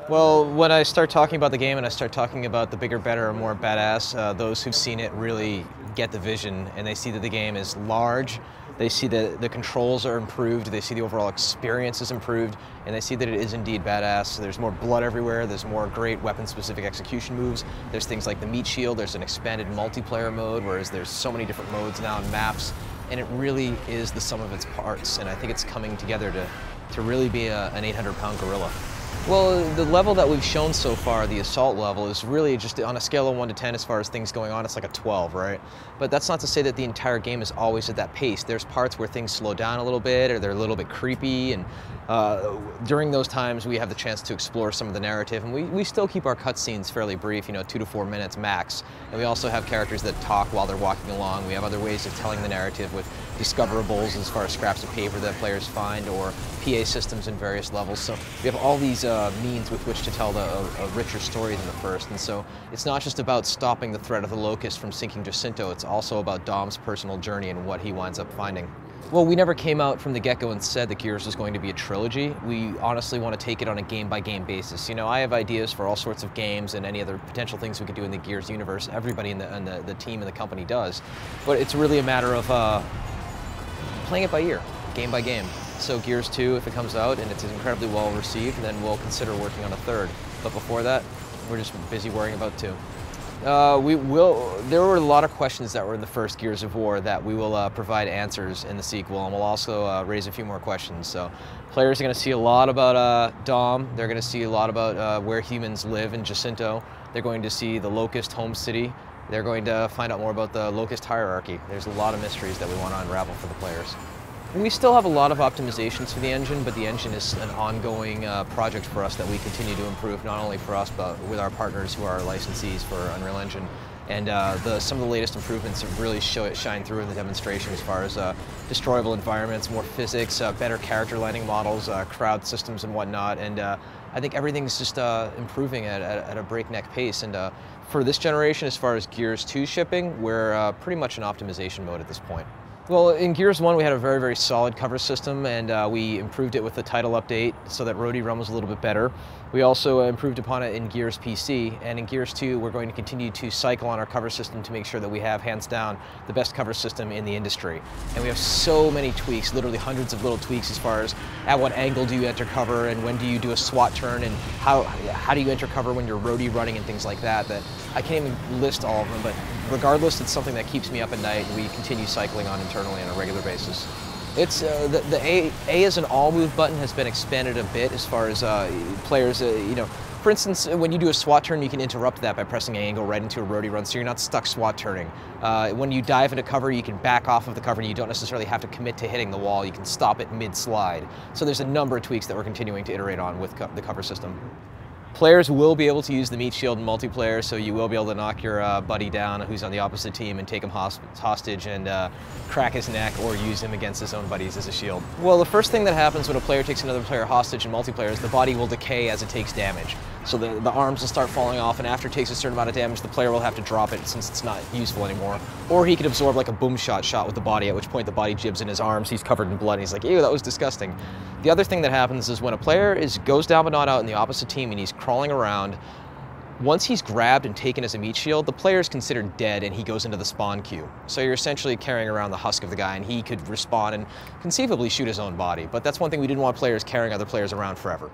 Well, when I start talking about the game and I start talking about the bigger, better, and more badass, those who've seen it really get the vision, and they see that the game is large, they see that the controls are improved, they see the overall experience is improved, and they see that it is indeed badass. There's more blood everywhere, there's more great weapon-specific execution moves, there's things like the meat shield, there's an expanded multiplayer mode, whereas there's so many different modes now and maps, and it really is the sum of its parts, and I think it's coming together to really be an 800-pound gorilla. Well, the level that we've shown so far, the assault level, is really just on a scale of 1 to 10 as far as things going on, it's like a 12, right? But that's not to say that the entire game is always at that pace. There's parts where things slow down a little bit or they're a little bit creepy, and during those times we have the chance to explore some of the narrative, and we still keep our cutscenes fairly brief, 2 to 4 minutes max. And we also have characters that talk while they're walking along. We have other ways of telling the narrative with discoverables as far as scraps of paper that players find, or PA systems in various levels. So we have all these means with which to tell a richer story than the first. And so it's not just about stopping the threat of the Locust from sinking Jacinto, it's also about Dom's personal journey and what he winds up finding. Well, we never came out from the get-go and said that Gears was going to be a trilogy. We honestly want to take it on a game-by-game basis. I have ideas for all sorts of games and any other potential things we could do in the Gears universe. Everybody in the team and the company does. But it's really a matter of playing it by ear, game by game. So Gears 2, if it comes out and it's incredibly well received, then we'll consider working on a third. But before that, we're just busy worrying about 2. There were a lot of questions that were in the first Gears of War that we will provide answers in the sequel, and we'll also raise a few more questions. So players are going to see a lot about Dom, they're going to see a lot about where humans live in Jacinto, they're going to see the Locust home city, they're going to find out more about the Locust hierarchy. There's a lot of mysteries that we want to unravel for the players. We still have a lot of optimizations for the engine, but the engine is an ongoing project for us that we continue to improve, not only for us, but with our partners who are our licensees for Unreal Engine. And some of the latest improvements have really shine through in the demonstration as far as destroyable environments, more physics, better character lighting models, crowd systems and whatnot. And I think everything's just improving at a breakneck pace. And for this generation, as far as Gears 2 shipping, we're pretty much in optimization mode at this point. Well, in Gears 1 we had a very, very solid cover system, and we improved it with the title update so that Roadie Run was a little bit better. We also improved upon it in Gears PC, and in Gears 2 we're going to continue to cycle on our cover system to make sure that we have, hands down, the best cover system in the industry. And we have so many tweaks, literally hundreds of little tweaks as far as at what angle do you enter cover, and when do you do a SWAT turn, and how do you enter cover when you're roadie running and things like that, that I can't even list all of them, but regardless, it's something that keeps me up at night, and we continue cycling on internally on a regular basis. It's the A as an all move button has been expanded a bit as far as players, for instance, when you do a SWAT turn, you can interrupt that by pressing angle right into a roadie run, so you're not stuck SWAT turning. When you dive into cover, you can back off of the cover and you don't necessarily have to commit to hitting the wall, you can stop it mid-slide. So there's a number of tweaks that we're continuing to iterate on with the cover system. Players will be able to use the meat shield in multiplayer, so you will be able to knock your buddy down who's on the opposite team and take him hostage and crack his neck, or use him against his own buddies as a shield. Well, the first thing that happens when a player takes another player hostage in multiplayer is the body will decay as it takes damage. So the arms will start falling off, and after it takes a certain amount of damage, the player will have to drop it since it's not useful anymore. Or he could absorb like a boom shot with the body, at which point the body jibs in his arms, he's covered in blood, and he's like, ew, that was disgusting. The other thing that happens is when a player goes down but not out in the opposite team and he's crawling around, once he's grabbed and taken as a meat shield, the player is considered dead and he goes into the spawn queue. So you're essentially carrying around the husk of the guy, and he could respawn and conceivably shoot his own body. But that's one thing we didn't want players carrying other players around forever.